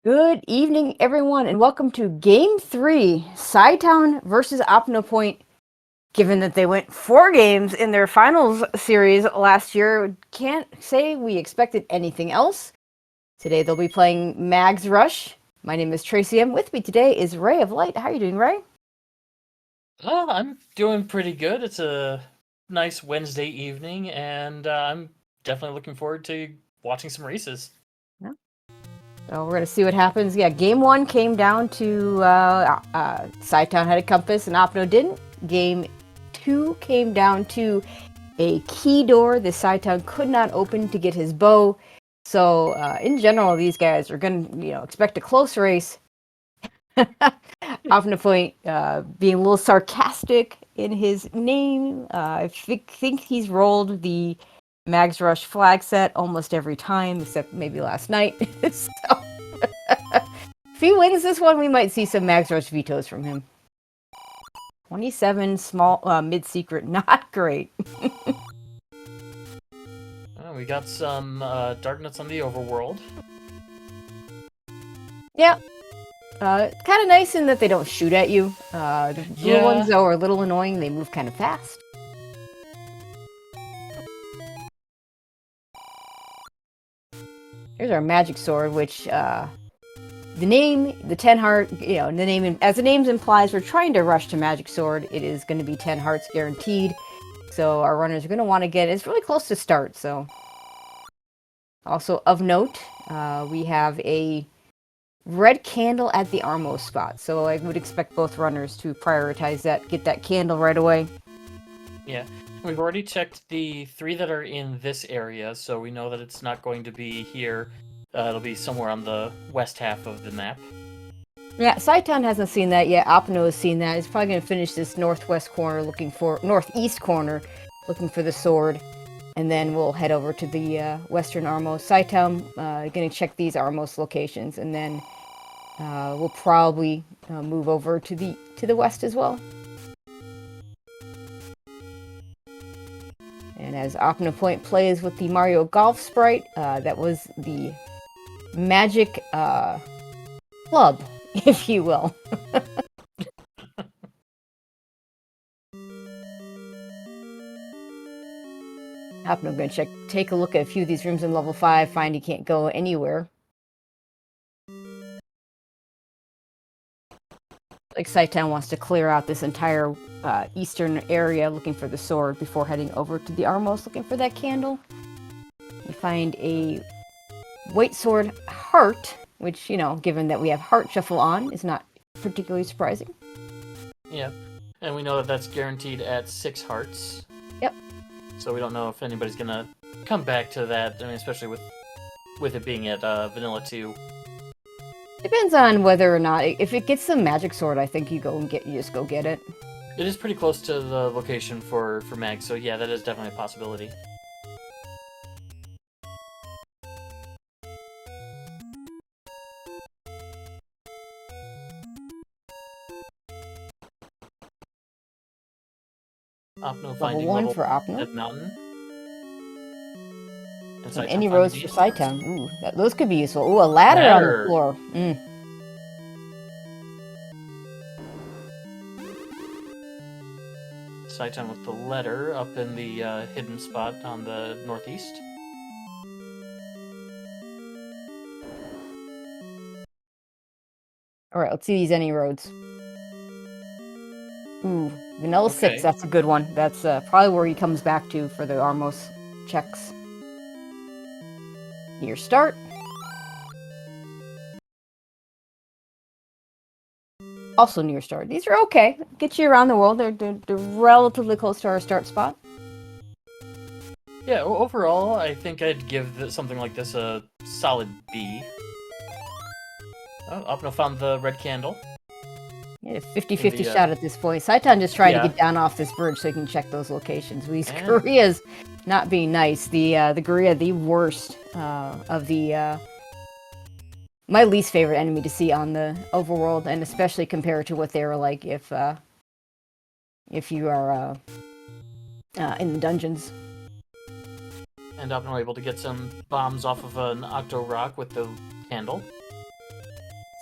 Good evening, everyone, and welcome to Game 3, Cytown versus OpnoPoint. Given that they went 4 games in their finals series last year, can't say we expected anything else. Today they'll be playing Mag's Rush. My name is Tracy M. With me today is Ray of Light. How are you doing, Ray? I'm doing pretty good. It's a nice Wednesday evening, and I'm definitely looking forward to watching some races. Yeah. So we're going to see what happens. Yeah, Game 1 came down to Cytown had a compass and Opno didn't. Game 2 came down to a key door the Cytown could not open to get his bow. So in general, these guys are going to, expect a close race. OpnoPoint being a little sarcastic in his name. I think he's rolled the Mags Rush flag set almost every time, except maybe last night. So if he wins this one, we might see some Mags Rush vetoes from him. 27 small mid-secret, not great. We got some Darknuts on the Overworld. Yeah. Kind of nice in that they don't shoot at you. The blue ones, though, are a little annoying. They move kind of fast. Here's our magic sword, which the name, the 10 heart, the name, as the name implies, we're trying to rush to magic sword. It is going to be 10 hearts guaranteed. So our runners are going to want to get, it's really close to start. So also of note, we have a red candle at the Armo spot. So I would expect both runners to prioritize that, get that candle right away. Yeah, we've already checked the 3 that are in this area, so we know that it's not going to be here. It'll be somewhere on the west half of the map. Yeah, Cytown hasn't seen that yet. Opno has seen that. He's probably going to finish this northwest corner northeast corner looking for the sword. And then we'll head over to the western Armos. Cytown going to check these Armos locations, and then we'll probably move over to the west as well. And as OpnoPoint plays with the Mario Golf sprite, that was the magic club, if you will. I'm going to take a look at a few of these rooms in level 5, find he can't go anywhere. Like Cytown wants to clear out this entire eastern area looking for the sword before heading over to the Armos looking for that candle. We find a white sword heart, which, given that we have heart shuffle on, is not particularly surprising. Yeah, and we know that that's guaranteed at 6 hearts. Yep. So we don't know if anybody's gonna come back to that. I mean, especially with it being at Vanilla 2. Depends on whether or not, if it gets the magic sword, I think you just go get it. It is pretty close to the location for Mag, so yeah, that is definitely a possibility. Opno finding level 1 for Opno. Dead Mountain. And any roads for Cytown. Ooh, those could be useful. Ooh, a ladder on the floor. Cytown with the letter up in the hidden spot on the northeast. Alright, let's see these any roads. Ooh, Vanilla 6, that's a good one. That's probably where he comes back to for the Armos checks. Near start. Also near start. These are okay. Get you around the world. They're relatively close to our start spot. Yeah, overall, I think I'd give something like this a solid B. Oh, Opno found the red candle. Yeah, 50-50 shot at this point. Cytown just trying to get down off this bridge so he can check those locations. These Korea's not being nice. The Korea, the worst of the my least favorite enemy to see on the overworld, and especially compared to what they were like if you are in the dungeons. And Opno able to get some bombs off of an Octo Rock with the candle.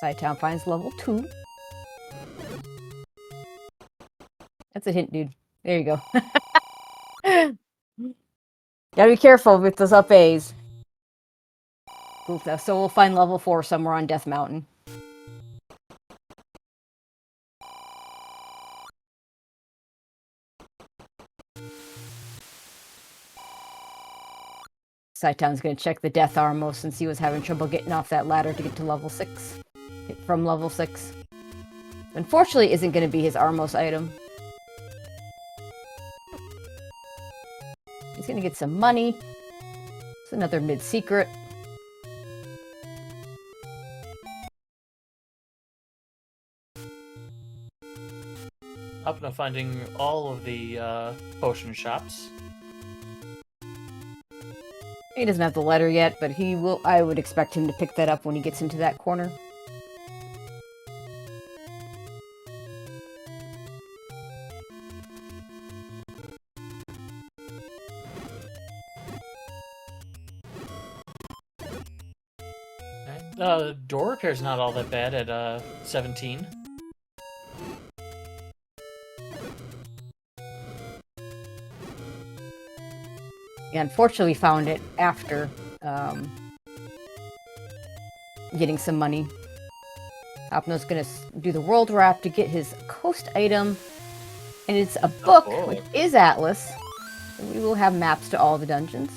Cytown finds level 2. That's a hint, dude. There you go. Gotta be careful with those up A's. So we'll find level 4 somewhere on Death Mountain. Cytown's gonna check the Death Armo since he was having trouble getting off that ladder to get to level 6. From level 6. Unfortunately, isn't gonna be his Armos item. He's gonna get some money. It's another mid-secret. Opno finding all of the potion shops. He doesn't have the letter yet, but he will. I would expect him to pick that up when he gets into that corner. Door repair's not all that bad at 17. Yeah, unfortunately, we found it after getting some money. Opno's gonna do the world wrap to get his coast item, and it's a book, which is Atlas. And we will have maps to all the dungeons.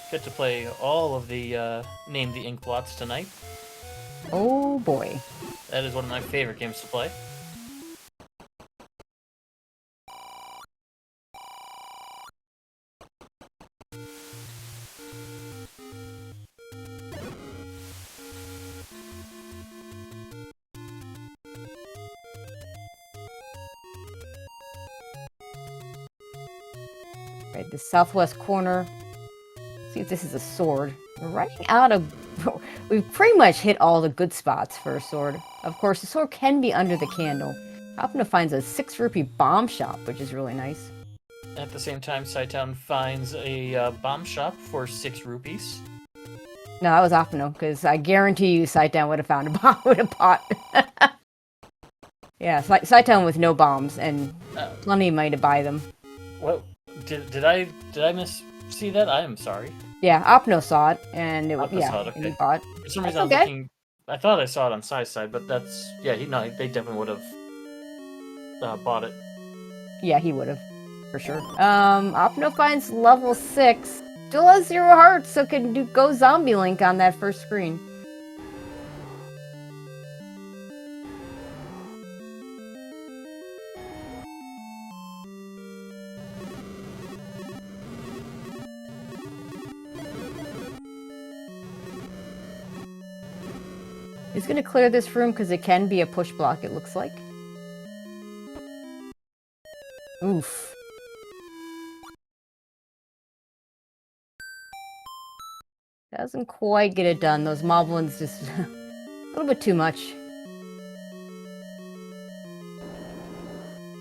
Get to play all of the Name the Ink Blots tonight. Oh boy. That is one of my favorite games to play. Right, the southwest corner. See if this is a sword. We're running out of... We've pretty much hit all the good spots for a sword. Of course, the sword can be under the candle. Opno finds a 6 rupee bomb shop, which is really nice. At the same time, Cytown finds a bomb shop for 6 rupees. No, that was Opno, because I guarantee you Cytown would have found a bomb with a pot. Yeah, Cytown with no bombs, and plenty of money to buy them. What? Did I miss see that? I am sorry. Yeah, Opno saw it, and it was Saw it, okay. and he bought. For some reason, I was looking. I thought I saw it on Sai's side, but that's no, they definitely would have bought it. Yeah, he would have, for sure. Opno finds level 6. Still has 0 hearts, so can go Zombie Link on that first screen. He's gonna clear this room because it can be a push block, it looks like. Oof. Doesn't quite get it done. Those moblins just a little bit too much.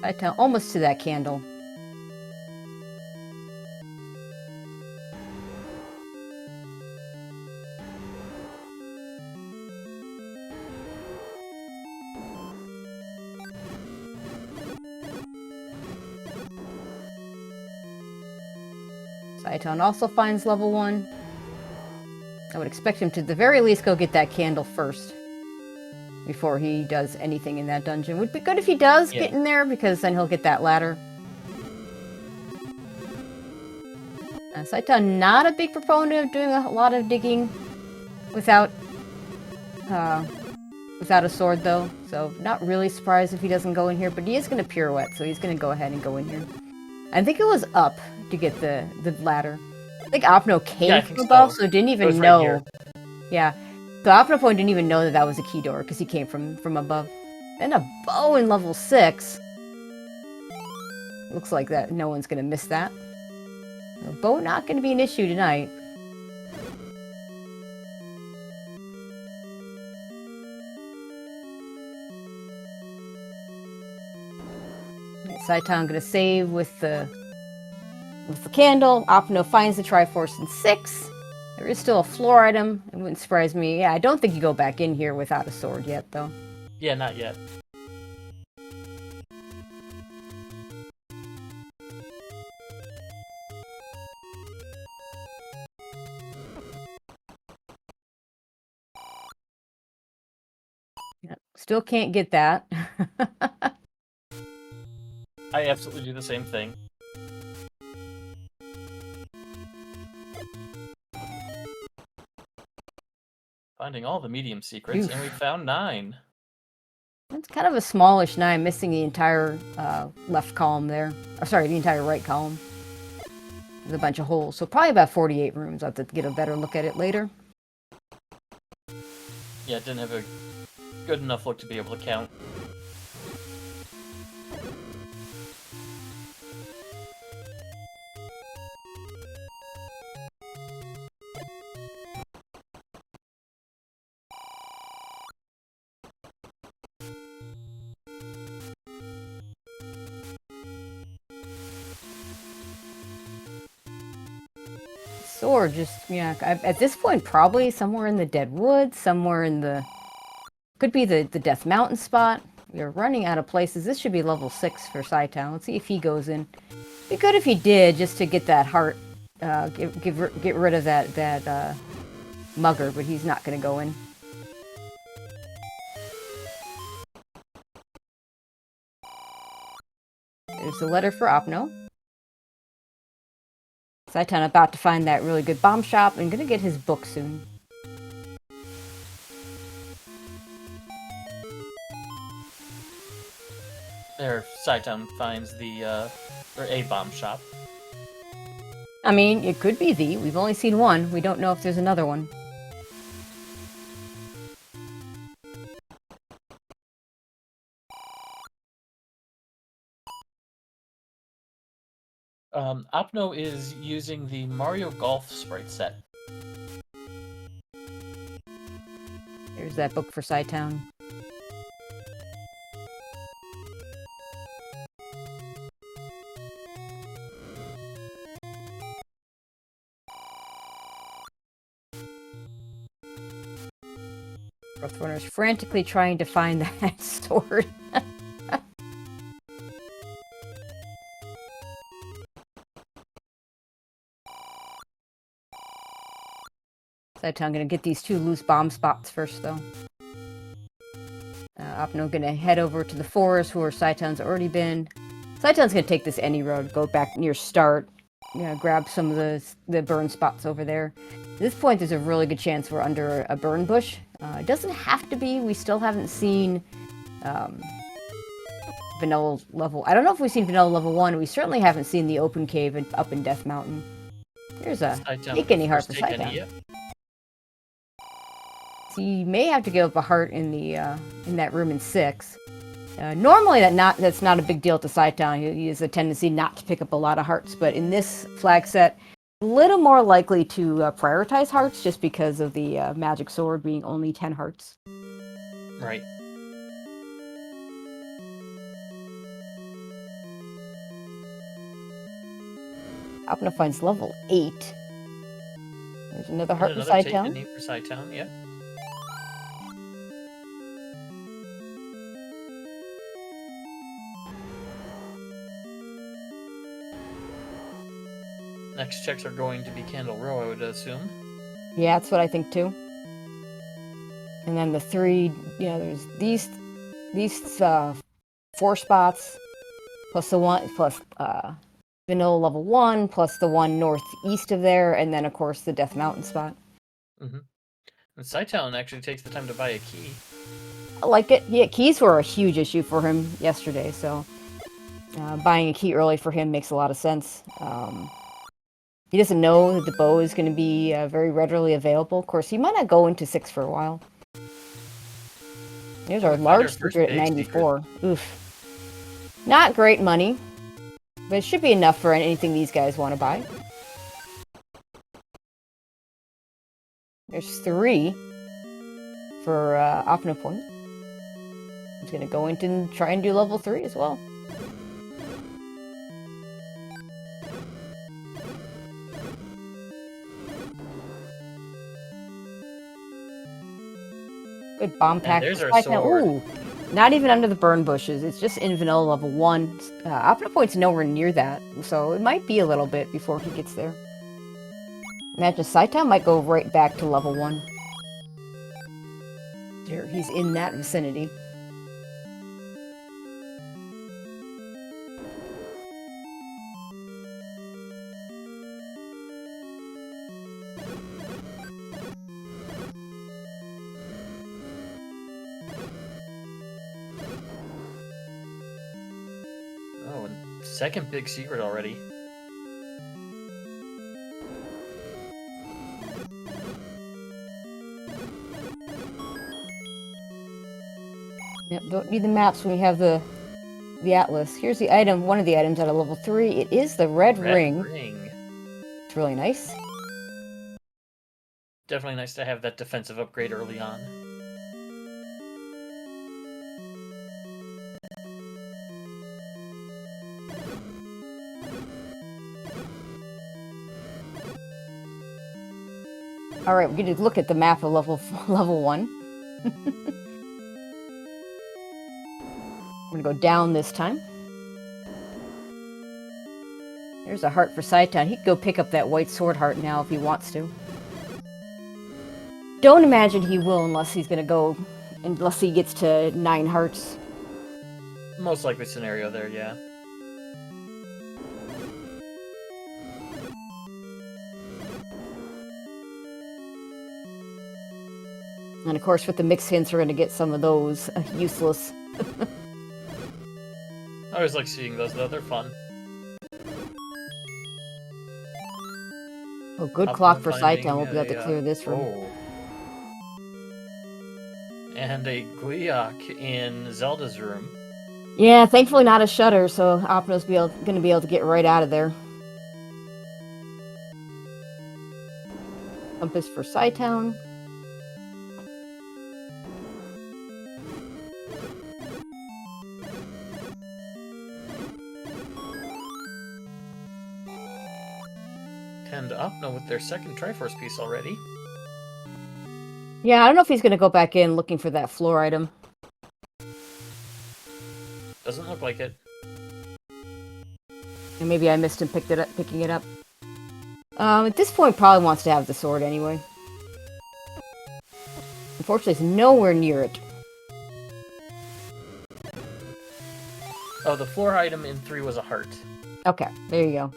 I tell almost to that candle. Cytown also finds level 1. I would expect him to, at the very least, go get that candle first before he does anything in that dungeon. Would be good if he does get in there, because then he'll get that ladder. Cytown, not a big proponent of doing a lot of digging without a sword, though. So not really surprised if he doesn't go in here, but he is going to pirouette, so he's going to go ahead and go in here. I think it was up to get the ladder. I think Opno came from above, so didn't even know. Right, yeah, so OpnoPoint didn't even know that was a key door because he came from above. And a bow in level 6. Looks like that no one's gonna miss that. A bow not gonna be an issue tonight. Cytown gonna save with the candle. Opno finds the Triforce in 6. There is still a floor item. It wouldn't surprise me. Yeah, I don't think you go back in here without a sword yet, though. Yeah, not yet. Yeah, still can't get that. I absolutely do the same thing. Finding all the medium secrets, and we found 9. It's kind of a smallish 9, missing the entire left column there. Or sorry, the entire right column. There's a bunch of holes. So probably about 48 rooms. I'll have to get a better look at it later. Yeah, it didn't have a good enough look to be able to count. Sword, just, yeah, at this point, probably somewhere in the Dead Woods, somewhere in the... Could be the Death Mountain spot. We're running out of places. This should be level 6 for Cytown. Let's see if he goes in. Be good if he did, just to get that heart, get rid of that mugger, but he's not going to go in. There's a letter for Opno. Cytown about to find that really good bomb shop and going to get his book soon. There, Cytown finds the, or a bomb shop. I mean, it could be the. We've only seen one. We don't know if there's another one. Opno is using the Mario Golf sprite set. There's that book for Cytown. Runner's frantically trying to find that sword. Cytown gonna get these 2 loose bomb spots first, though. Opno gonna head over to the forest where Cytown's already been. Cytown's gonna take this any road, go back near start, grab some of the burn spots over there. At this point, there's a really good chance we're under a burn bush. It doesn't have to be. We still haven't seen vanilla level. I don't know if we've seen vanilla level 1. We certainly haven't seen the open cave up in Death Mountain. There's a take any heart for Cytown. Yep. So you may have to give up a heart in the in that room in 6. Normally that's not a big deal to Cytown. He has a tendency not to pick up a lot of hearts, but in this flag set, a little more likely to prioritize hearts just because of the magic sword being only 10 hearts. Right. Opno finds level 8. There's another heart for Cytown. Take for Cytown, yeah. Next checks are going to be Candle Row, I would assume. Yeah, that's what I think too. And then the 3, there's these 4 spots, plus the 1, plus vanilla level 1, plus the 1 northeast of there, and then of course the Death Mountain spot. Mm-hmm. And Cytown actually takes the time to buy a key. I like it. Yeah, keys were a huge issue for him yesterday, so buying a key early for him makes a lot of sense. He doesn't know that the bow is going to be very readily available. Of course, he might not go into 6 for a while. There's our large secret at 94. Oof. Not great money, but it should be enough for anything these guys want to buy. There's 3 for OpnoPoint. He's going to go into and try and do level 3 as well. Good bomb pack. there's our Cytown. sword. Ooh, not even under the burn bushes. It's just in vanilla level 1. OpnoPoint's nowhere near that, so it might be a little bit before he gets there. Imagine cytown might go right back to level 1. There, he's in that vicinity. Oh, and second big secret already. Yep, don't need the maps when we have the atlas. Here's the item, one of the items at a level 3. It is the red ring. It's really nice. Definitely nice to have that defensive upgrade early on. Alright, we're going to look at the map of level 1. We're going to go down this time. There's a heart for Cytown. He can go pick up that white sword heart now if he wants to. Don't imagine he will unless he's going to go... unless he gets to 9 hearts. Most likely scenario there, yeah. And of course, with the mixed hints, we're going to get some of those useless. I always like seeing those, though. They're fun. Oh, good clock for Cytown. We'll be able to clear this room. Oh. And a Gleeok in Zelda's room. Yeah, thankfully not a shutter, so Opno's going to be able to get right out of there. Compass for Cytown. And Opno with their second Triforce piece already. Yeah, I don't know if he's going to go back in looking for that floor item. Doesn't look like it. And maybe I missed him picking it up. At this point, probably wants to have the sword anyway. Unfortunately, it's nowhere near it. Oh, the floor item in 3 was a heart. Okay, there you go.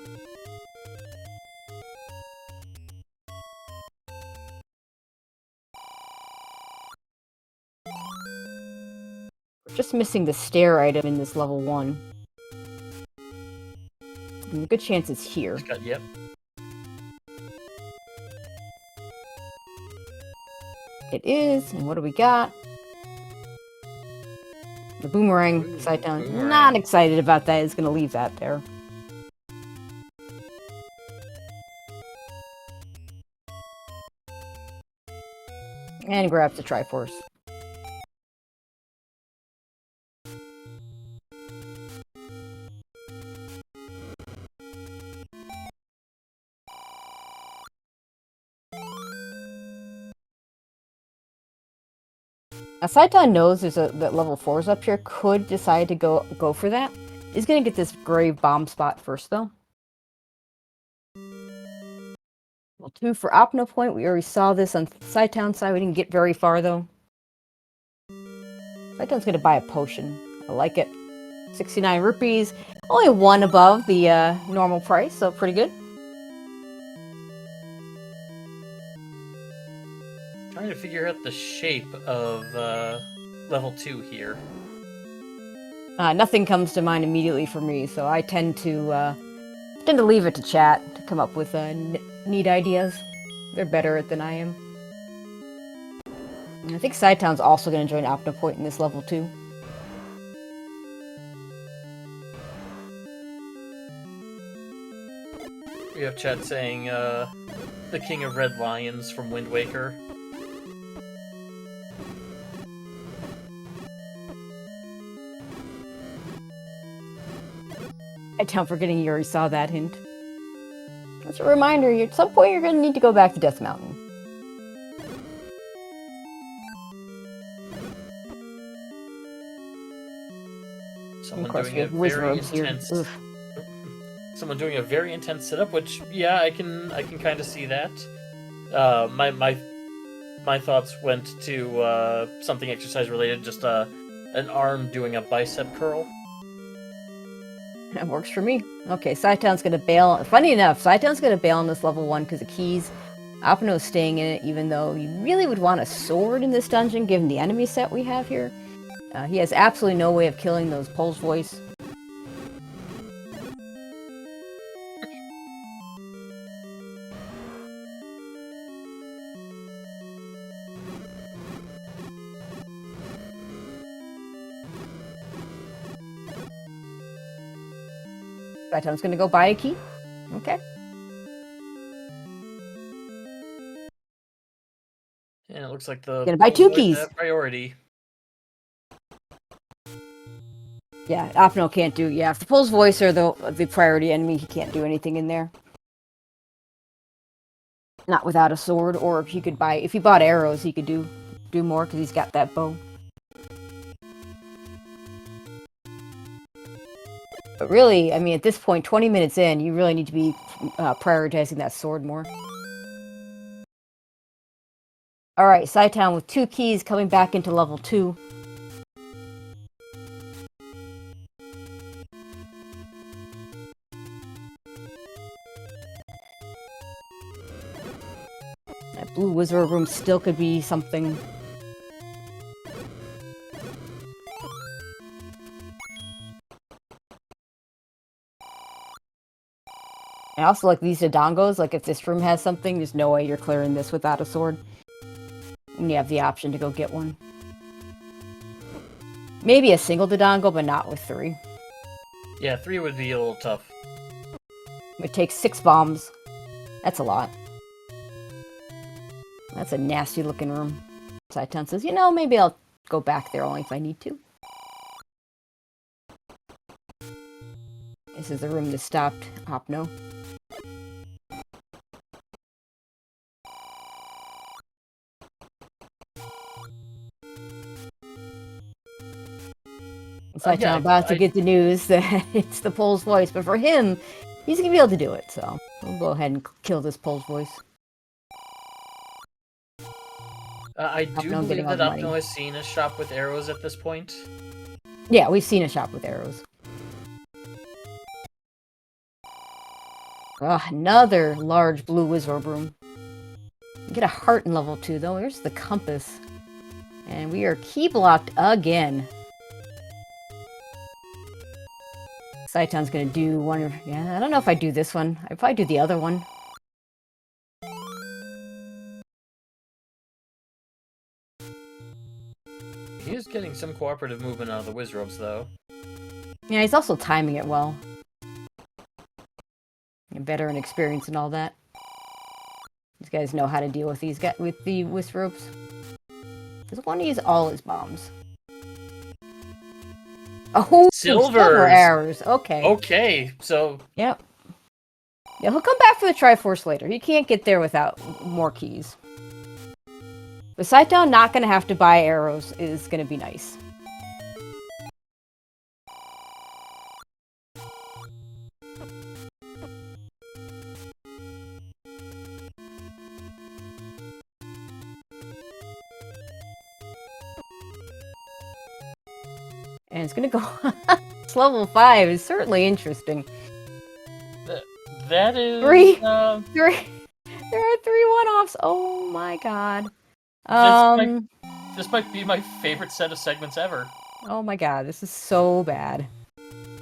We're just missing the stair item in this level 1. And a good chance it's here. Yep. It is, and what do we got? The boomerang. Cytown. Boomerang. Not excited about that. He's going to leave that there. And grabs the Triforce. Now, Cytown knows there's that level 4s up here, could decide to go for that. He's gonna get this grave bomb spot first, though. Well, 2 for OpnoPoint. We already saw this on Cytown's side. We didn't get very far, though. Cytown's gonna buy a potion. I like it. 69 rupees. Only 1 above the normal price, so pretty good. Trying to figure out the shape of level 2 here. Nothing comes to mind immediately for me, so I tend to leave it to chat to come up with neat ideas. They're better at it than I am. And I think Cytown's also going to join OpnoPoint in this level 2. We have chat saying, the King of Red Lions from Wind Waker. Cytown forgetting you already saw that hint. That's a reminder, at some point you're going to need to go back to Death Mountain. Someone of course, doing we a have very wizards here. intense. Oof. Someone doing a very intense setup, which yeah, I can kind of see that. My thoughts went to something exercise related, just an arm doing a bicep curl. That works for me. Okay, Cytown's gonna bail. Funny enough, Cytown's gonna bail on this level 1 because of keys. Opno's staying in it, even though you really would want a sword in this dungeon, given the enemy set we have here. He has absolutely no way of killing those Pole's voice. Cytown's gonna go buy a key. Okay. And it looks like the Gonna buy 2 boys keys. have priority. Yeah, Opno can't do. Yeah, if the Pole's voice are the priority enemy, he can't do anything in there. Not without a sword, or if he bought arrows, he could do more because he's got that bow. But really, I mean, at this point, 20 minutes in, you really need to be prioritizing that sword more. Alright, Cytown with 2 keys coming back into level 2. That blue wizard room still could be something. I also like these Dodongos. Like, if this room has something, there's no way you're clearing this without a sword. And you have the option to go get one. Maybe a single Dodongo, but not with 3. Yeah, 3 would be a little tough. It takes 6 bombs. That's a lot. That's a nasty looking room. Cytown says, you know, maybe I'll go back there only if I need to. This is the room that stopped Opno. Cytown about to get the news that it's the Pole's voice, but for him, he's gonna be able to do it, so we'll go ahead and kill this Pole's voice. I do Opno believe that money. Opno has seen a shop with arrows at this point. Yeah, we've seen a shop with arrows. Oh, another large blue wizard room. Get a heart in level 2, though. Here's the compass. And we are key blocked again. Cytown's gonna do one of... Yeah, I don't know if I do this one. I'd probably do the other one. He is getting some cooperative movement out of the Wizrobes, though. Yeah, he's also timing it well. And better in experience and all that. These guys know how to deal with these guys, with the Wizrobes. Does one use all his bombs? Oh, silver arrows. Okay. Okay, so... Yep. Yeah, he'll come back for the Triforce later. He can't get there without more keys. But Cytown not going to have to buy arrows is going to be nice. And it's going to go... It's level 5 is certainly interesting. That is... 3! There are 3 one-offs! Oh my god. This might be my favorite set of segments ever. Oh my god, this is so bad.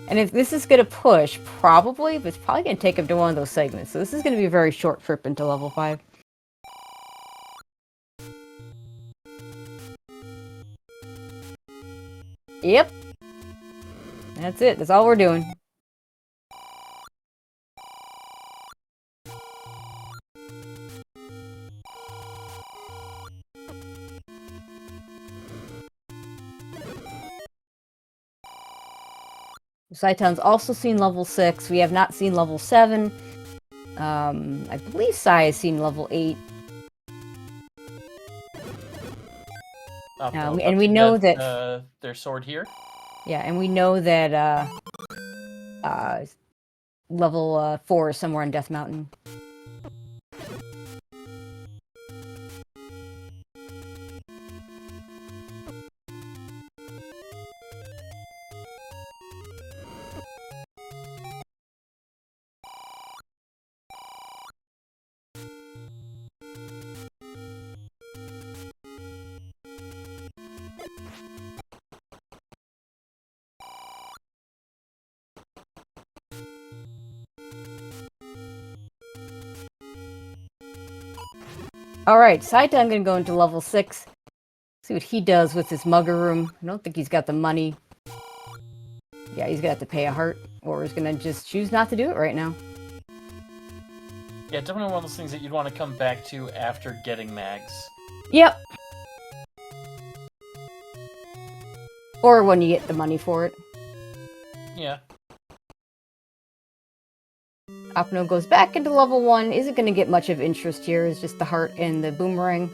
And if this is going to push, probably, but it's probably going to take him to one of those segments. So this is going to be a very short trip into level 5. Yep. That's it. That's all we're doing. Cytown's also seen level 6. We have not seen level 7. I believe Sai has seen level 8. And we know that... their sword here? Yeah, and we know that level 4 is somewhere on Death Mountain. Alright, cytown gonna go into level 6. See what he does with his mugger room. I don't think he's got the money. Yeah, he's gonna have to pay a heart, or he's gonna just choose not to do it right now. Yeah, definitely one of those things that you'd want to come back to after getting mags. Yep. Or when you get the money for it. Yeah. Opno goes back into level 1. Isn't going to get much of interest here. It's just the heart and the boomerang.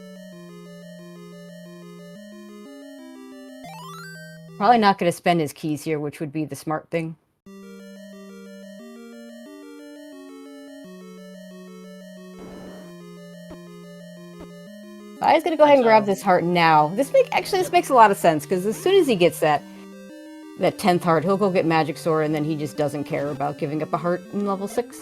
Probably not going to spend his keys here, which would be the smart thing. I was going to go ahead and grab this heart now. This makes a lot of sense, because as soon as he gets that 10th heart, he'll go get Magic Sword, and then he just doesn't care about giving up a heart in level 6.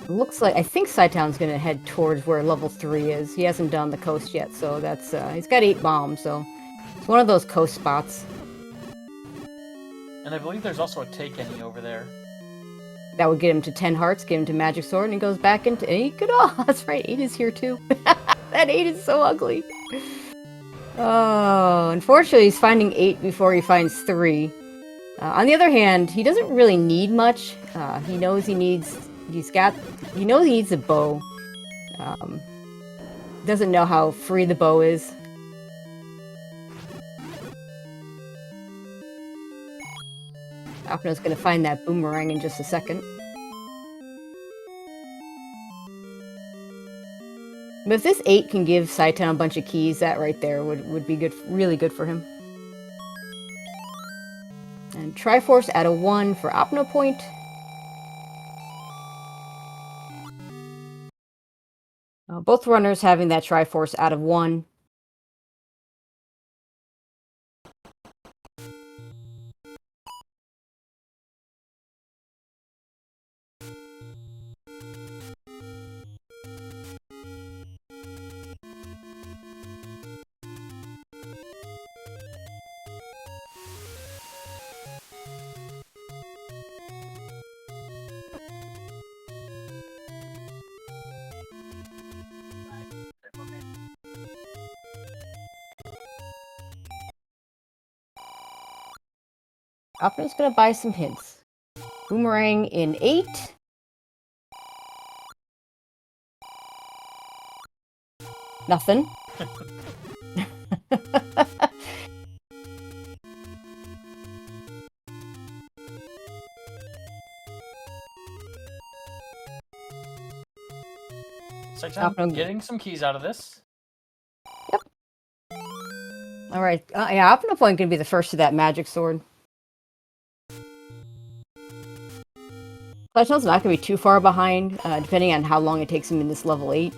Looks like, I think cytown's gonna head towards where level 3 is. He hasn't done the coast yet, so that's, he's got 8 bombs, so it's one of those coast spots. And I believe there's also a take any over there. That would get him to 10 hearts, get him to Magic Sword, and he goes back into, and he could, oh, that's right, 8 is here too. That 8 is so ugly. Oh, unfortunately he's finding 8 before he finds 3. On the other hand, he doesn't really need much. He knows he needs a bow. Doesn't know how free the bow is. Opno's gonna find that boomerang in just a second. But if this 8 can give cytown a bunch of keys, that right there would be good, really good for him. And Triforce at a 1 for OpnoPoint. Both runners having that Triforce out of 1. Opno's gonna buy some hints. Boomerang in 8. Nothing. cytown getting some keys out of this. Yep. Alright, yeah, OpnoPoint gonna be the first to that Magic Sword. cytown's not gonna be too far behind, depending on how long it takes him in this level 8.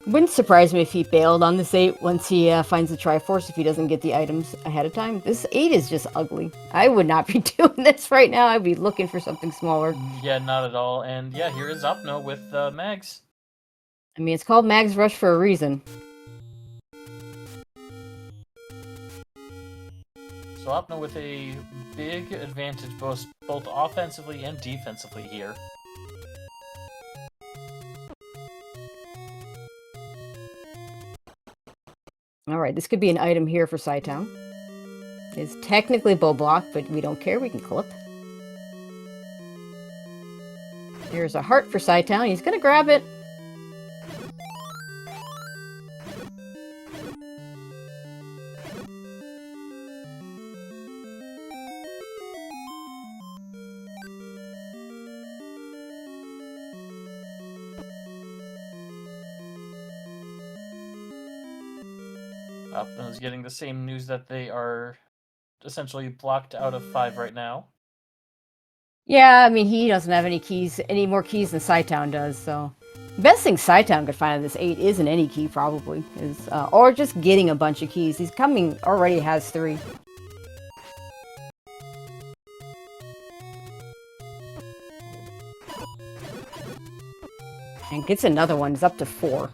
Wouldn't surprise me if he bailed on this 8 once he finds the Triforce, if he doesn't get the items ahead of time. This 8 is just ugly. I would not be doing this right now. I'd be looking for something smaller. Yeah, not at all. And yeah, here is Opno with mags. I mean, it's called Mag's Rush for a reason. So Opno with a big advantage both offensively and defensively here. Alright, this could be an item here for cytown. It's technically bow block, but we don't care, we can clip. Here's a heart for cytown, he's gonna grab it. Opno's getting the same news that they are essentially blocked out of 5 right now. Yeah, I mean, he doesn't have any more keys than Cytown does, so... The best thing Cytown could find in this 8 isn't any key, probably. Or just getting a bunch of keys. He's already has 3. And gets another one, it's up to 4.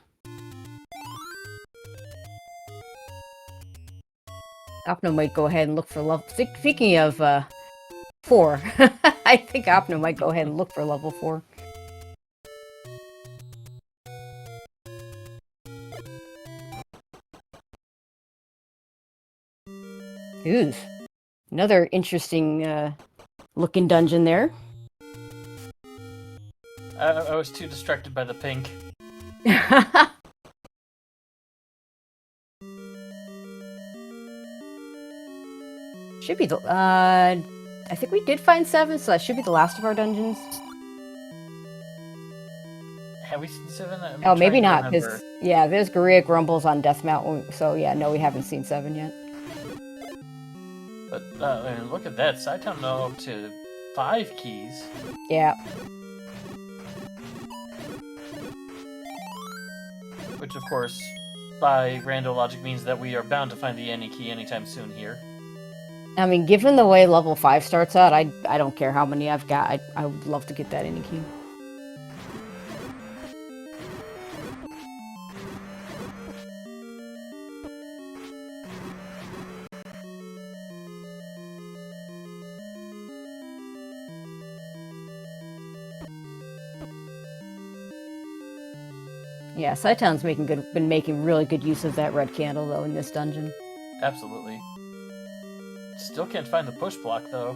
Opno might go ahead and look for level... Speaking of, 4, I think Opno might go ahead and look for level 4. Ooh, another interesting looking dungeon there. I was too distracted by the pink. Should be the I think we did find 7, so that should be the last of our dungeons. Have we seen 7? Oh, maybe not, because yeah, there's Gorilla Grumbles on Death Mountain, so yeah, no, we haven't seen 7 yet. But I mean, look at that, Cytown now up to 5 keys. Yeah. Which, of course, by rando logic means that we are bound to find the any key anytime soon here. I mean, given the way level 5 starts out, I don't care how many I've got. I would love to get that any key. Yeah, Cytown's been making really good use of that red candle, though, in this dungeon. Absolutely. Still can't find the push block, though.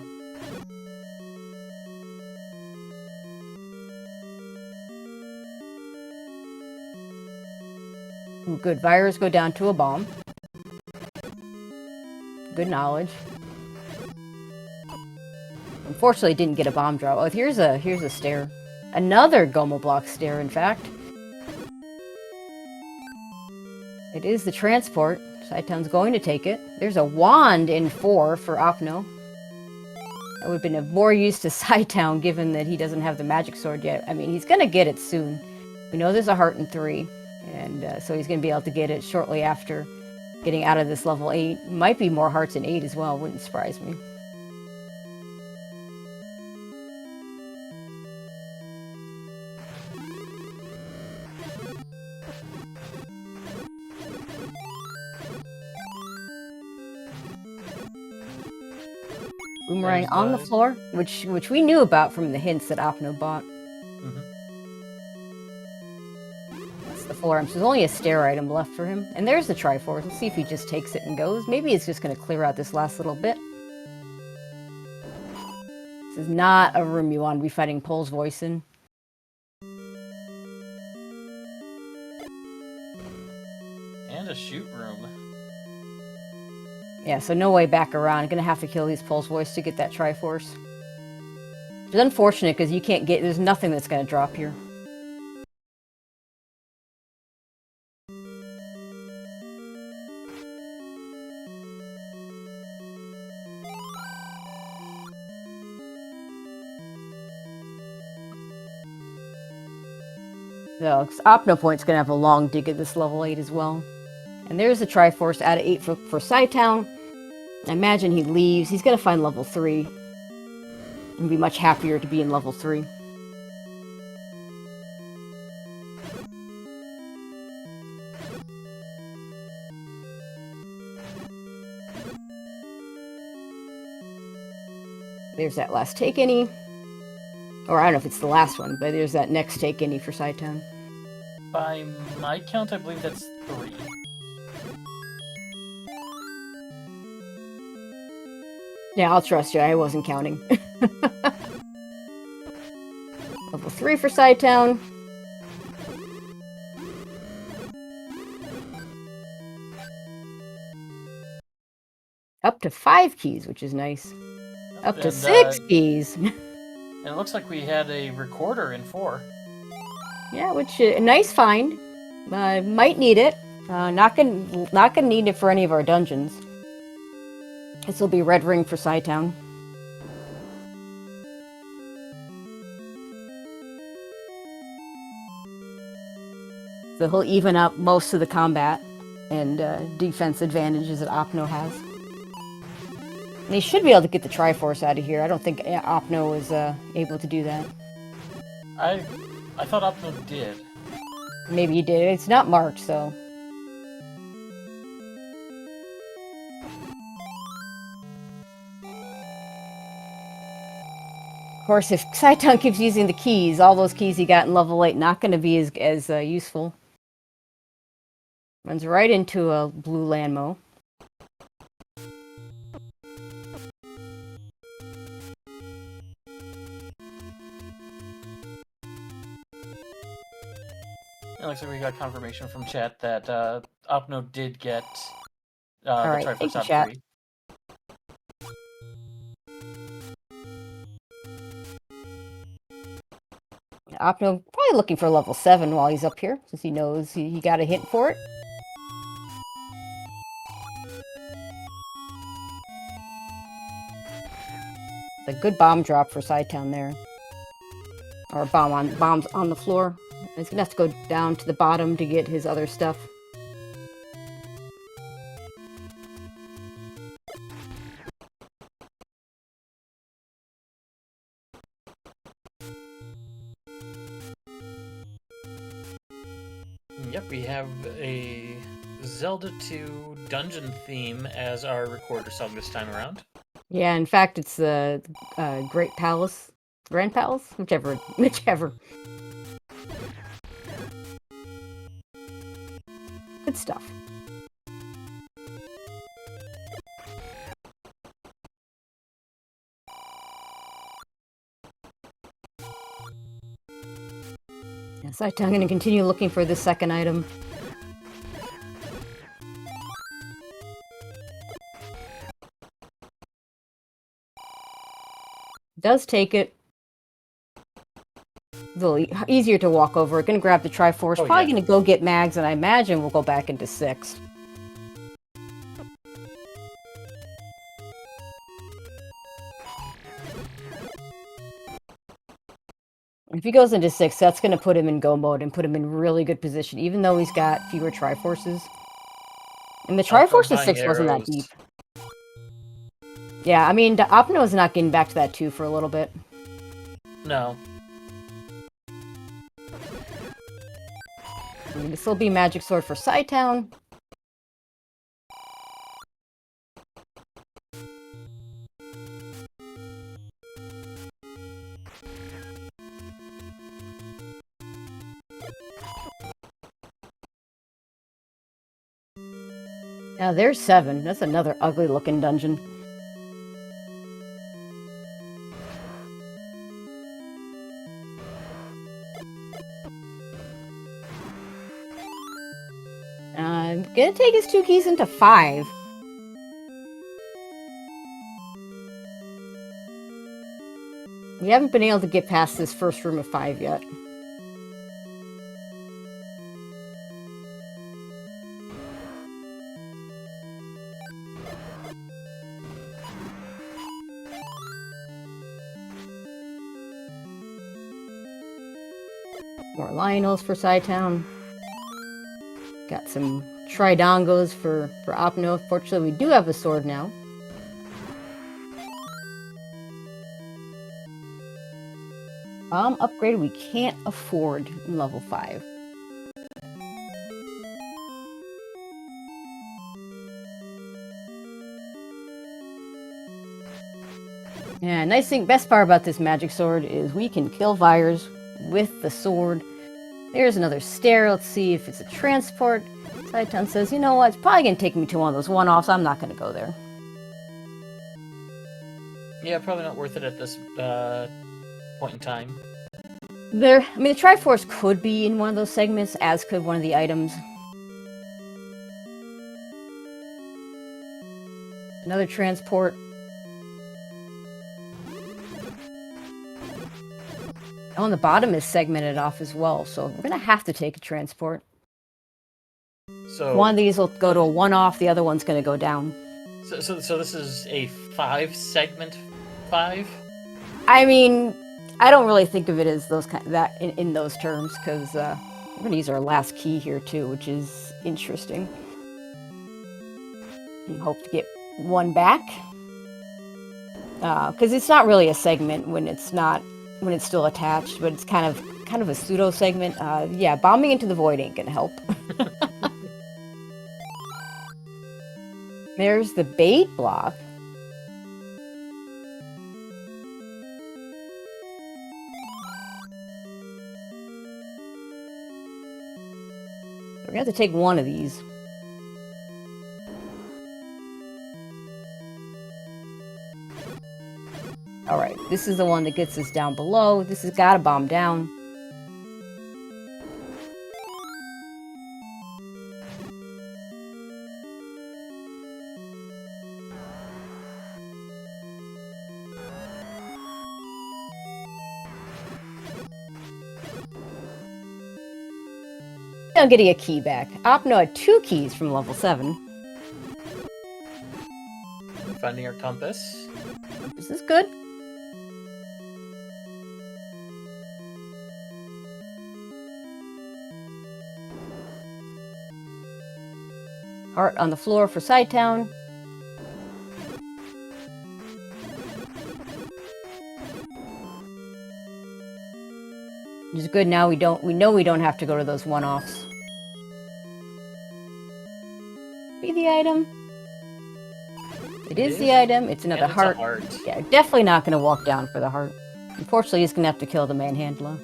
Ooh, good. Virus go down to a bomb. Good knowledge. Unfortunately, didn't get a bomb drop. Oh, here's a stair. Another Gomo block stair, in fact. It is the transport. Cytown's going to take it. There's a wand in 4 for Opno. That would have been of more use to Cytown, given that he doesn't have the magic sword yet. I mean, he's going to get it soon. We know there's a heart in 3, and so he's going to be able to get it shortly after getting out of this level 8. Might be more hearts in 8 as well, wouldn't surprise me. Boomerang on the floor, which we knew about from the hints that Opno bought. Mm-hmm. That's the floor. So there's only a stair item left for him. And there's the Triforce. Let's see if he just takes it and goes. Maybe he's just going to clear out this last little bit. This is not a room you want to be fighting Pole's voice in. And a shoot room. Yeah, so no way back around. Gonna have to kill these Pulse Voice to get that Triforce. It's unfortunate because you can't get... There's nothing that's gonna drop here. So, OpnoPoint's gonna have a long dig at this level 8 as well. And there's the Triforce out of 8 for Cytown. I imagine he leaves. He's going to find level 3. And be much happier to be in level 3. There's that last take any. Or I don't know if it's the last one, but there's that next take any for Cytown. By my count, I believe that's 3. Yeah, I'll trust you. I wasn't counting. Level 3 for Cytown. Up to 5 keys, which is nice. Up to 6 keys. And it looks like we had a recorder in 4. Yeah, which a nice find. Might need it. Not gonna need it for any of our dungeons. This will be red ring for Cytown. So he'll even up most of the combat and defense advantages that Opno has. And he should be able to get the Triforce out of here. I don't think Opno is able to do that. I thought Opno did. Maybe he did. It's not marked, so... Of course, if Cytown keeps using the keys, all those keys he got in level 8, not going to be as useful. Runs right into a blue Landmo. It looks like we got confirmation from chat that Opno did get the Alright, Triforce out chat. of 3. Opno probably looking for level 7 while he's up here, since he knows he got a hint for it. It's a good bomb drop for Cytown there. Or bombs on the floor. He's gonna have to go down to the bottom to get his other stuff. Yep, we have a Zelda 2 dungeon theme as our recorder song this time around. Yeah, in fact, it's the Great Palace, Grand Palace, whichever. Good stuff. Yes, I'm going to continue looking for the second item. Does take it. A little easier to walk over. Gonna grab the Triforce. Probably gonna go get Mags, and I imagine we'll go back into 6. If he goes into 6, that's gonna put him in go mode and put him in really good position, even though he's got fewer Triforces. And the Triforce in 6 wasn't that deep. Yeah, I mean, Opno is not getting back to that 2 for a little bit. No. This will be Magic Sword for Cytown. Now there's 7. That's another ugly looking dungeon. I'm gonna take his 2 keys into 5. We haven't been able to get past this first room of 5 yet. More Lionels for Cytown. Got some Tridongos for Opno. Fortunately, we do have a sword now. Bomb upgrade we can't afford in level 5. Yeah, nice thing, best part about this magic sword is we can kill Vires with the sword. There's another stair. Let's see if it's a transport. Cytown says, you know what, it's probably going to take me to one of those one-offs. I'm not going to go there. Yeah, probably not worth it at this point in time. The Triforce could be in one of those segments, as could one of the items. Another transport. Oh, and the bottom is segmented off as well, so we're going to have to take a transport. So one of these will go to a 1-off, the other one's going to go down. So this is a 5-segment 5? I mean, I don't really think of it as those in those terms, because we're going to use our last key here too, which is interesting. We hope to get one back, because it's not really a segment when it's still attached, but it's kind of a pseudo segment. Yeah, bombing into the void ain't gonna help. There's the bait block. We're gonna have to take one of these. Alright, this is the one that gets us down below. This has got to bomb down. I'm getting a key back. Opno had 2 keys from level 7. Finding our compass. This is good. Heart on the floor for cytown. Which is good now. We know we don't have to go to those 1-offs. Be the item. It is the item. It's another heart. Yeah, definitely not going to walk down for the heart. Unfortunately, he's going to have to kill the manhandler.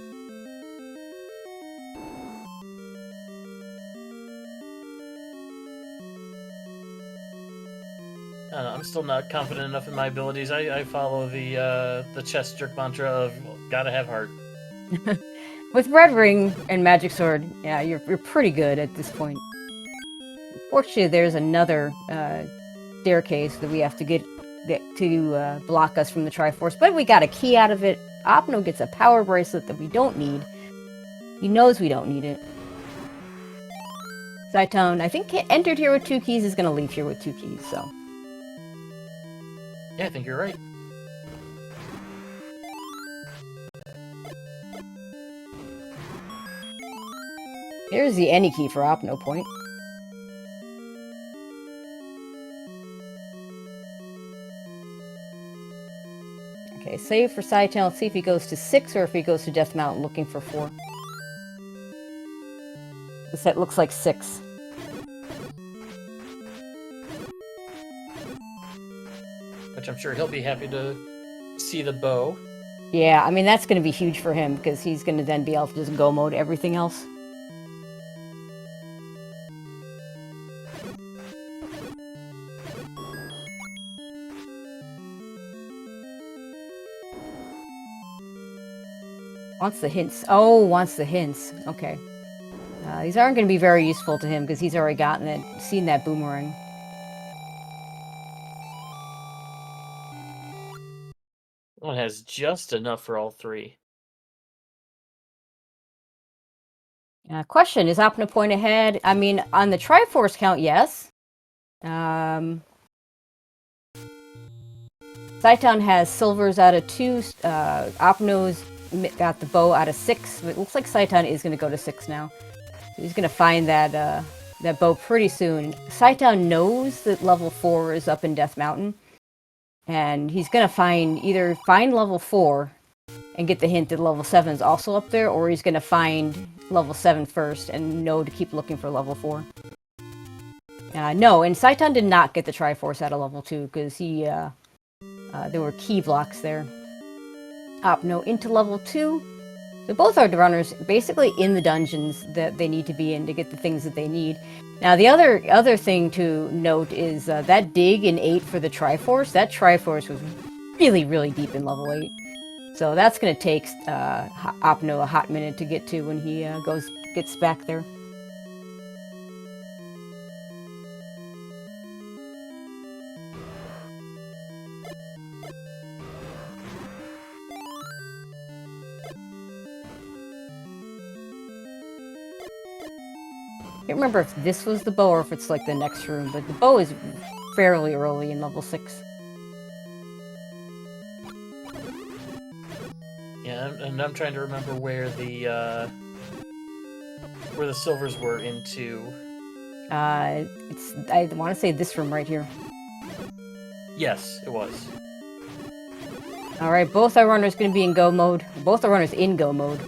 I'm still not confident enough in my abilities. I follow the chest jerk mantra of gotta have heart. With Red Ring and Magic Sword, yeah, you're pretty good at this point. Unfortunately, there's another staircase that we have to get to block us from the Triforce, but we got a key out of it. Opno gets a power bracelet that we don't need. He knows we don't need it. Cytown, I think, entered here with 2 keys, is going to leave here with 2 keys, so... Yeah, I think you're right. Here's the any key for OpnoPoint. Okay, save for cytown. Let's see if he goes to 6 or if he goes to Death Mountain looking for 4. The set looks like 6. Which I'm sure he'll be happy to see the bow. Yeah, I mean, that's going to be huge for him, because he's going to then be able to just go mode everything else. Wants the hints. Oh, wants the hints. Okay. These aren't going to be very useful to him, because he's already seen that boomerang. One has just enough for all 3. Question, is OpnoPoint ahead? I mean, on the Triforce count, yes. Cytown has silvers out of 2. Opno's got the bow out of 6. It looks like Cytown is going to go to 6 now. So he's going to find that bow pretty soon. Cytown knows that level 4 is up in Death Mountain. And he's going to either find level 4 and get the hint that level 7 is also up there, or he's going to find level 7 first and know to keep looking for level 4. No, and Cytown did not get the Triforce out of level 2, because there were key blocks there. Opno into level 2. So both are the runners basically in the dungeons that they need to be in to get the things that they need. Now, the other thing to note is that dig in 8 for the Triforce. That Triforce was really, really deep in level 8. So that's going to take Opno a hot minute to get to when he gets back there. can't remember if this was the bow or if it's like the next room, but the bow is fairly early in level 6. Yeah, and I'm trying to remember where the silvers were into. I want to say this room right here. Yes, it was. All right, both our runners going to be in go mode. Both our runners in go mode.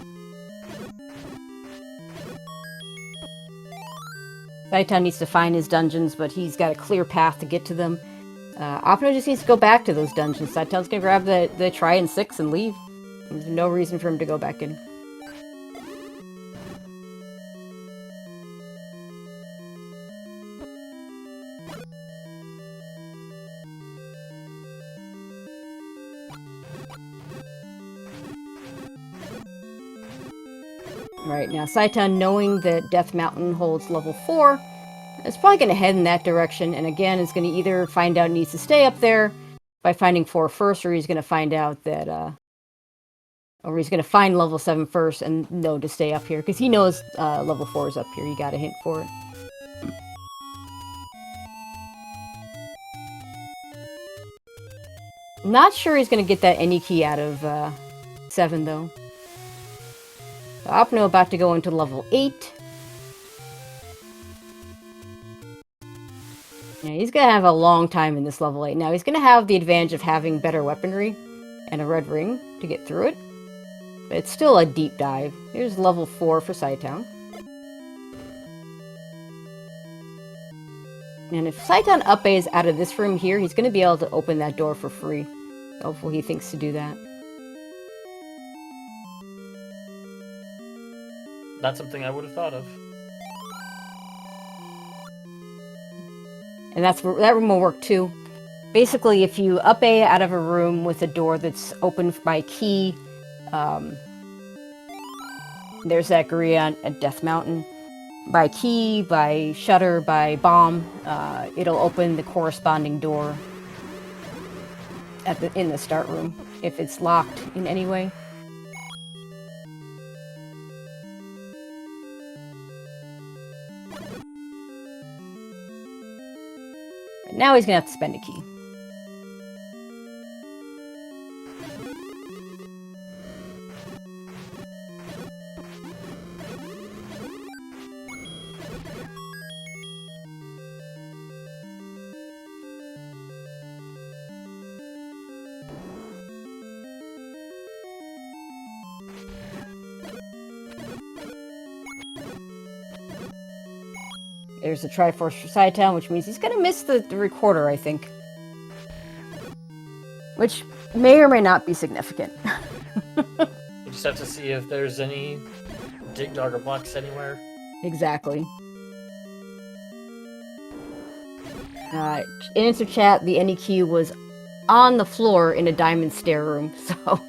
Cytown needs to find his dungeons, but he's got a clear path to get to them. Opno just needs to go back to those dungeons. Cytown's going to grab the try and 6 and leave. There's no reason for him to go back in. Right, now Cytown, knowing that Death Mountain holds level 4, is probably going to head in that direction, and again, is going to either find out he needs to stay up there by finding 4 first, or he's going to find out that, or he's going to find level 7 first and know to stay up here, because he knows level 4 is up here. You got a hint for it. Not sure he's going to get that any key out of 7, though. So Opno about to go into level 8. Yeah, he's going to have a long time in this level 8. Now, he's going to have the advantage of having better weaponry and a red ring to get through it. But it's still a deep dive. Here's level 4 for Cytown. And if Cytown up A's out of this room here, he's going to be able to open that door for free. Hopefully he thinks to do that. Not something I would have thought of. And that room will work too. Basically, if you up A out of a room with a door that's open by key, there's that area at Death Mountain. By key, by shutter, by bomb, it'll open the corresponding door in the start room if it's locked in any way. Now he's gonna have to spend a key. There's the Triforce for Cytown, which means he's gonna miss the recorder, I think. Which may or may not be significant. You just have to see if there's any dig dog or blocks anywhere. Exactly. In answer chat, the NEQ was on the floor in a diamond stair room, so...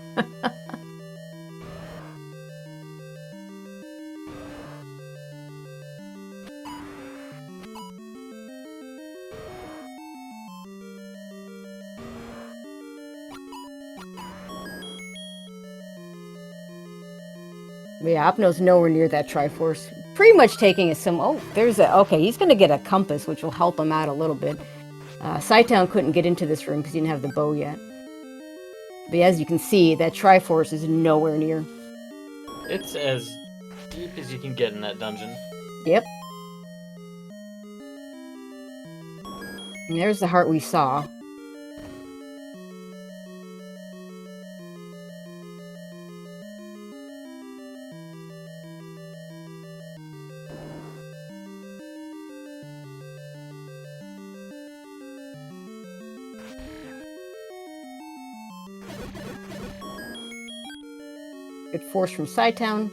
Yeah, Opno's nowhere near that Triforce. Pretty much taking a oh, there's a, okay, he's gonna get a compass, which will help him out a little bit. Cytown couldn't get into this room because he didn't have the bow yet. But as you can see, that Triforce is nowhere near. It's as deep as you can get in that dungeon. Yep. And there's the heart we saw. Good force from Cytown.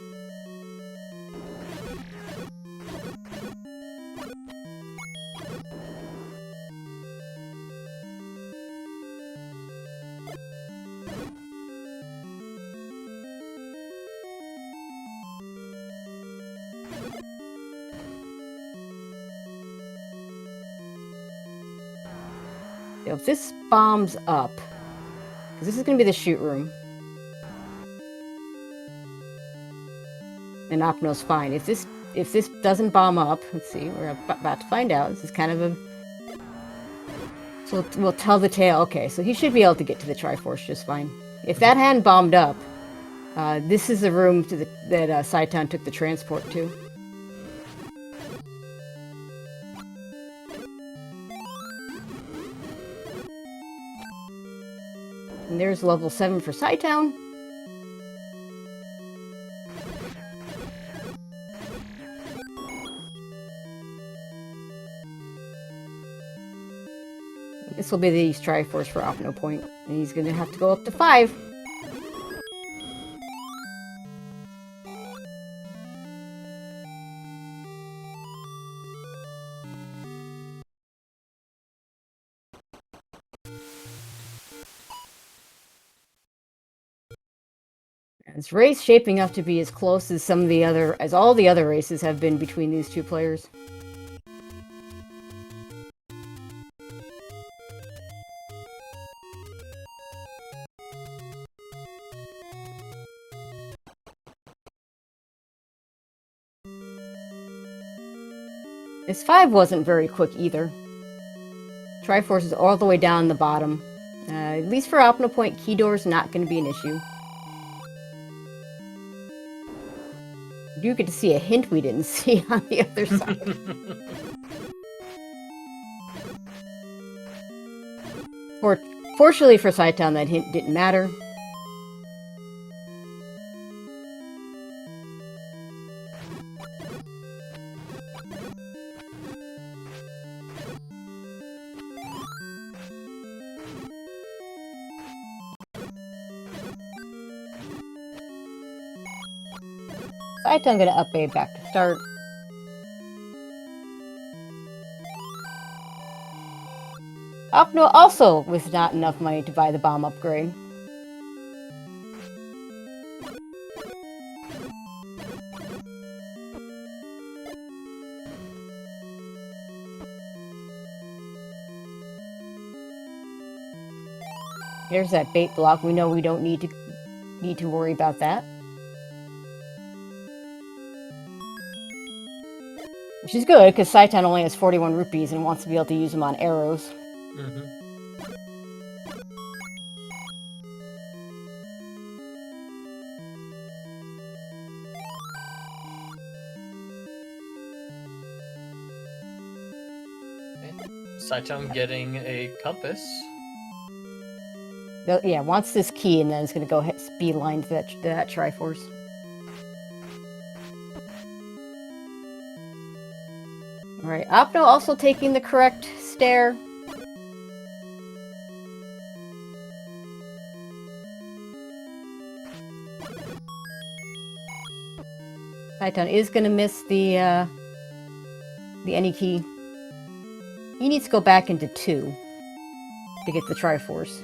If this bombs up, because this is going to be the shoot room, and Opno's fine. If this if this doesn't bomb up, let's see, we're about to find out. This is kind of a... So we'll tell the tale. Okay, so he should be able to get to the Triforce just fine. If that hadn't bombed up, this is the room that cytown took the transport to. And there's level 7 for cytown. This will be the Triforce for OpnoPoint, and he's going to have to go up to 5. This race shaping up to be as close as all the other races have been between these two players. This 5 wasn't very quick either. Triforce is all the way down the bottom. At least for OpnoPoint, key door is not going to be an issue. You do get to see a hint we didn't see on the other side. Fortunately for cytown, that hint didn't matter. cytown gonna up A back to start. Opno also with not enough money to buy the bomb upgrade. Here's that bait block. We know we don't need to worry about that. Which is good, because cytown only has 41 rupees and wants to be able to use them on arrows. Mm-hmm. Cytown getting a compass. Yeah, wants this key, and then it's going to go speed line to that Triforce. Alright, Opno also taking the correct stair. cytown is going to miss the any key. He needs to go back into 2 to get the Triforce.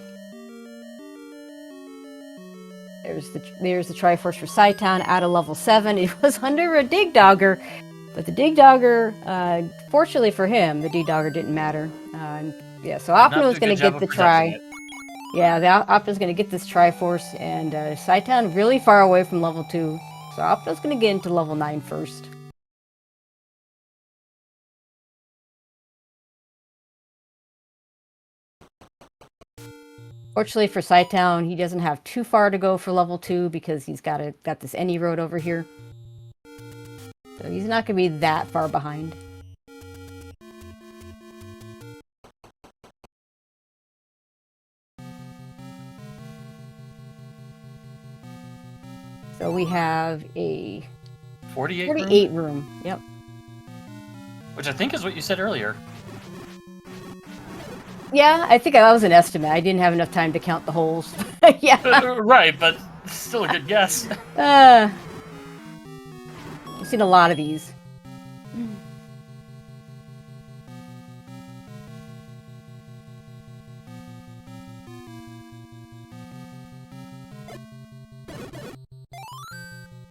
There's the Triforce for cytown out of level 7. It was under a Dig Dogger, but the Dig Dogger, fortunately for him, the Dig Dogger didn't matter. Yeah, so Opno is going to get the try. Yeah, Opno's going to get this Triforce, and cytown really far away from level 2. So Opno's going to get into level 9 first. Fortunately for cytown, he doesn't have too far to go for level 2 because he's got this any road over here. So he's not going to be that far behind. So we have a 48 room. Yep. Which I think is what you said earlier. Yeah, I think that was an estimate. I didn't have enough time to count the holes. Yeah. Right, but still a good guess. I've seen a lot of these.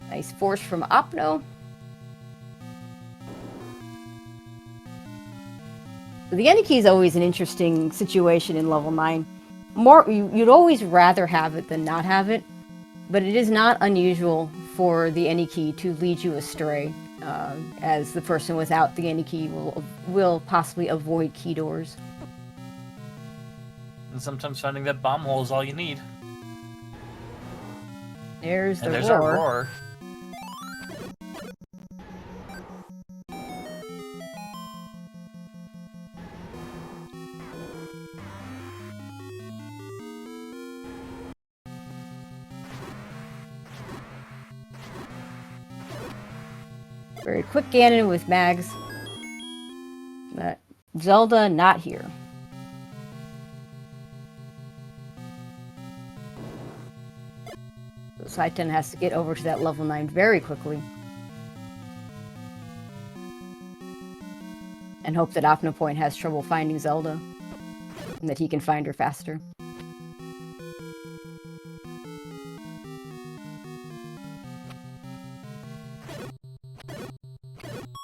Nice force from Opno. The any key is always an interesting situation in level 9. You'd always rather have it than not have it, but it is not unusual for the any key to lead you astray. as the person without the any key will possibly avoid key doors. And sometimes finding that bomb hole is all you need. There's And the there's roar. our roar. Very quick Ganon with mags. But Zelda not here. So cytown has to get over to that level 9 very quickly. And hope that OpnoPoint has trouble finding Zelda. And that he can find her faster.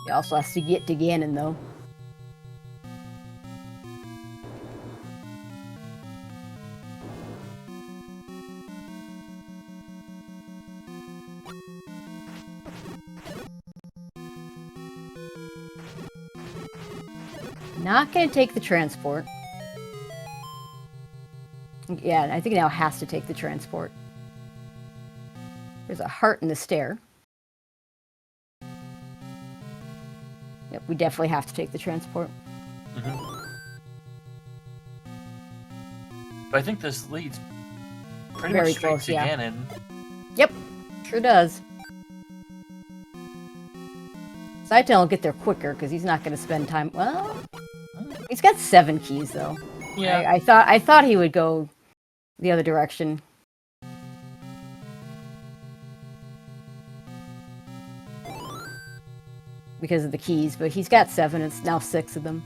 He also has to get to Ganon, though. Not gonna take the transport. Yeah, I think now has to take the transport. There's a heart in the stair. Yep, we definitely have to take the transport. But I think this leads pretty Very much straight close, to yeah. Ganon. Yep, sure does. cytown will get there quicker because he's not going to spend time. Well, he's got 7 keys though. Yeah. I thought he would go the other direction. Because of the keys, but he's got 7. It's now 6 of them.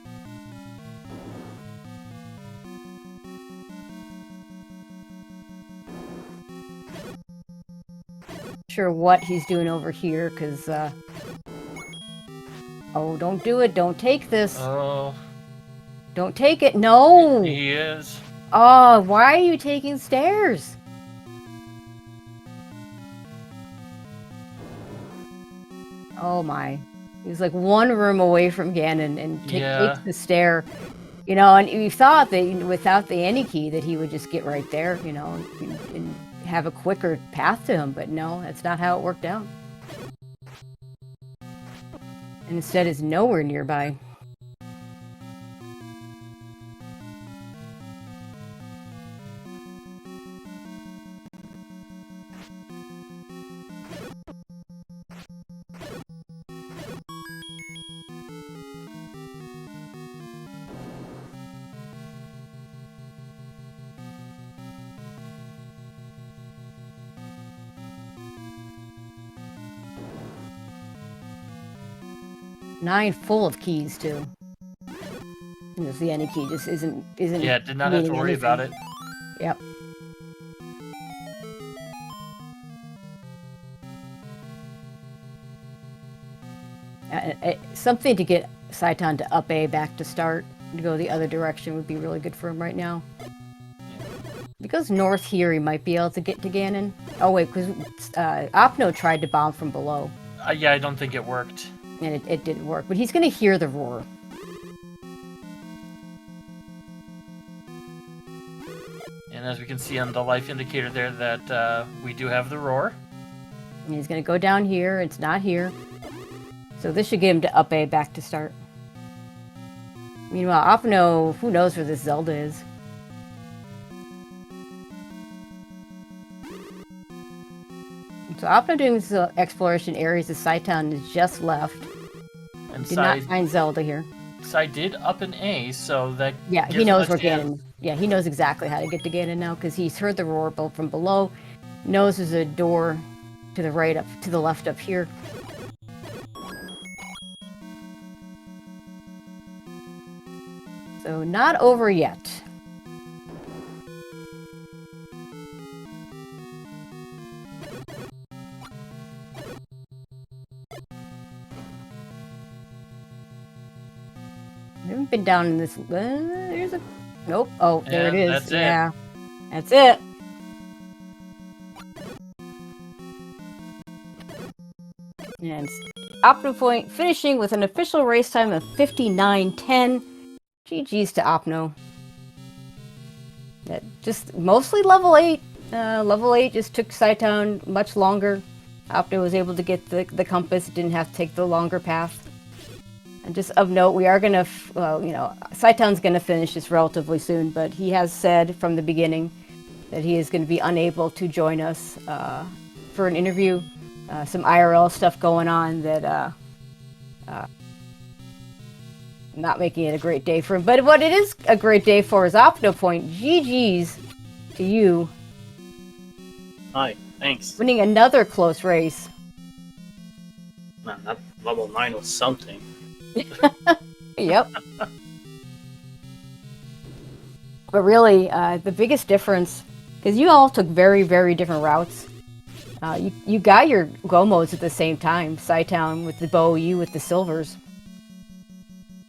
Sure what he's doing over here, because, oh, don't do it. Don't take this. Oh. Don't take it. No! He is. Oh, why are you taking stairs? Oh my. He was like 1 room away from Ganon and takes the stair. You know, and you thought that without the any key that he would just get right there, you know, and have a quicker path to him, but no, that's not how it worked out. And instead is nowhere nearby. Nine full of keys too. Just the any key just isn't. Yeah, did not have to worry about it. Yep. Something to get cytown to up A back to start. To go the other direction would be really good for him right now. If he goes north here, he might be able to get to Ganon. Oh wait, because Opno tried to bomb from below. Yeah, I don't think it worked. And it didn't work, but he's going to hear the roar. And as we can see on the life indicator there that we do have the roar. And he's going to go down here. It's not here. So this should get him to up A back to start. Meanwhile, Opno, who knows where this Zelda is. So Opno doing this exploration areas the cytown is just left. And Did not find Zelda here. Sai did up an A, so that yeah, he knows where Ganon. Yeah, he knows exactly how to get to Ganon now because he's heard the roar both from below. Knows there's a door to the right up to the left up here. So not over yet. I haven't been down in this. There's a. Nope. Oh, there it is. That's yeah, that's it. And OpnoPoint finishing with an official race time of 59:10. GG's to Opno. That just mostly level 8. Level 8 just took cytown much longer. Opno was able to get the compass, didn't have to take the longer path. And just of note, we are gonna, cytown's gonna finish this relatively soon, but he has said from the beginning that he is going to be unable to join us for an interview. Some IRL stuff going on that not making it a great day for him. But what it is a great day for is OpnoPoint. GG's to you. Hi, thanks. Winning another close race. Man, that level 9 was something. Yep. But really, the biggest difference, because you all took very, very different routes. You got your go modes at the same time. cytown with the bow, you with the silvers.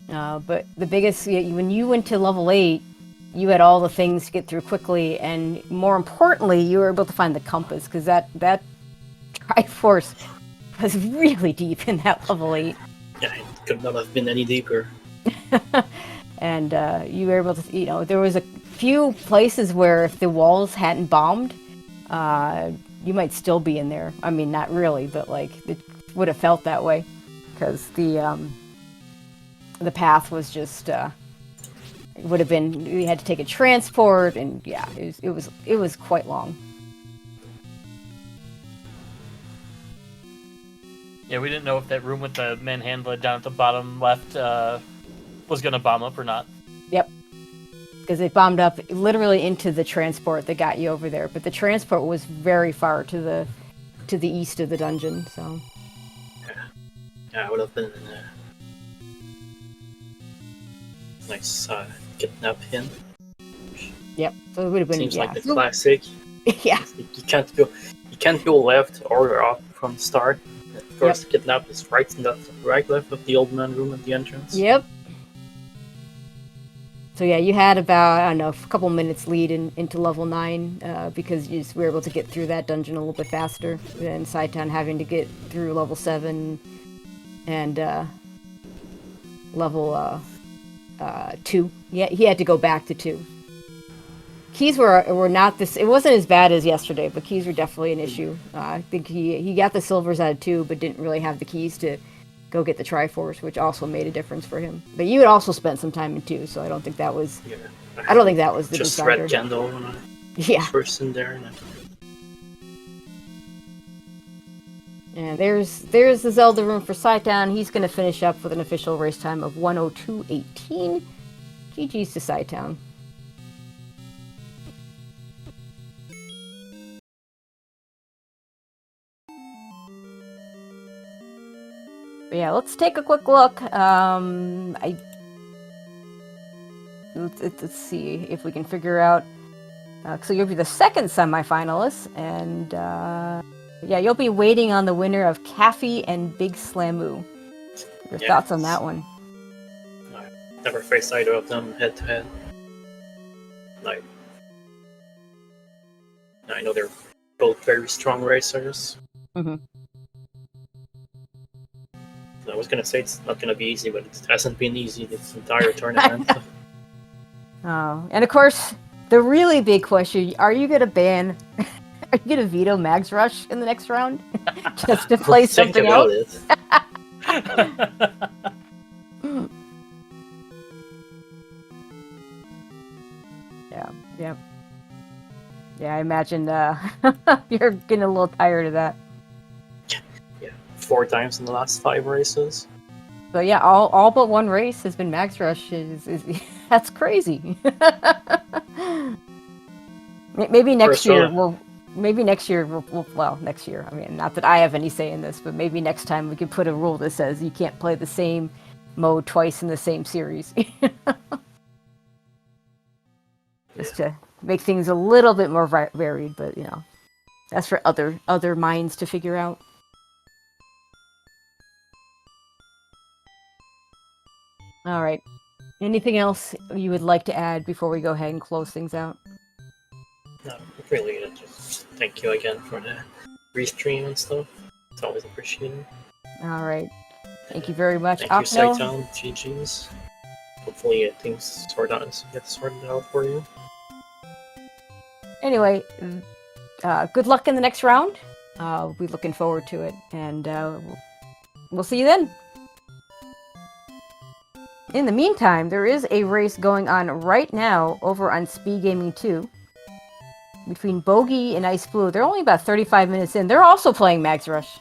But the biggest, when you went to level 8, you had all the things to get through quickly, and more importantly, you were able to find the compass, because that Triforce was really deep in that level 8. Yeah, it could not have been any deeper. And you were able to, there was a few places where if the walls hadn't bombed, you might still be in there. I mean, not really, but like it would have felt that way, because the path was just it would have been. We had to take a transport, and yeah, it was quite long. Yeah, we didn't know if that room with the manhandler down at the bottom left was going to bomb up or not. Yep. Because it bombed up literally into the transport that got you over there. But the transport was very far to the east of the dungeon, so... Yeah, I would have been nice kidnap him. Yep, so it would have been... Seems like the classic. Yeah. You can't go left or up from the start. First kidnap is right left of the old man room at the entrance. Yep. So yeah, you had about, I don't know, a couple minutes lead into level 9 because you were able to get through that dungeon a little bit faster than cytown having to get through level 7 and level 2. Yeah, he had to go back to 2. Keys were not this. It wasn't as bad as yesterday, but keys were definitely an issue. I think he got the silvers out of 2, but didn't really have the keys to go get the Triforce, which also made a difference for him. But you had also spent some time in 2, so I don't think that was. Yeah, I don't think that was the just decider. red candle when I first in there. And there's the Zelda room for cytown. He's going to finish up with an official race time of 1:02:18. GG's to cytown. But yeah, let's take a quick look. Let's see if we can figure out. So you'll be the second semifinalist, and yeah, you'll be waiting on the winner of Caffey and Big Slamoo. Your thoughts on that one? I never faced either of them head to head. Like, I know they're both very strong racers. Mm-hmm. I was gonna say it's not gonna be easy, but it hasn't been easy this entire tournament. Oh, and of course, the really big question: are you gonna ban? Are you gonna veto Mags Rush in the next round just to play something else? Yeah. I imagine you're getting a little tired of that. 4 times in the last 5 races. So yeah, all but one race has been Max Rush. That's crazy. Maybe next year we'll. Well, next year. I mean, not that I have any say in this, but maybe next time we could put a rule that says you can't play the same mode twice in the same series. Just to make things a little bit more varied, but that's for other minds to figure out. All right. Anything else you would like to add before we go ahead and close things out? No, really, just thank you again for the restream and stuff. It's always appreciated. All right. Thank you very much, Thank you, Opno. cytown. GG's. Hopefully things get sorted out for you. Anyway, good luck in the next round. We'll be looking forward to it, and we'll see you then. In the meantime, there is a race going on right now over on SpeedGaming 2 between Bogey and Ice Blue. They're only about 35 minutes in. They're also playing Max Rush.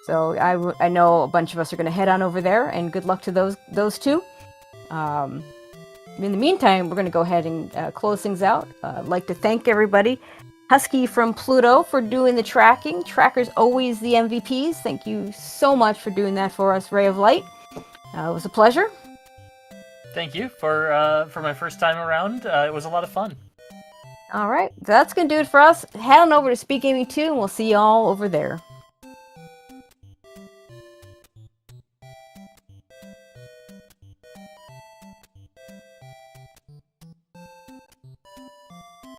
So I know a bunch of us are going to head on over there, and good luck to those two. In the meantime, we're going to go ahead and close things out. I'd like to thank everybody. Husky from Pluto for doing the tracking. Tracker's always the MVPs. Thank you so much for doing that for us, Ray of Light. It was a pleasure. Thank you for my first time around. It was a lot of fun. All right, so that's going to do it for us. Head on over to SpeedGaming 2, and we'll see you all over there.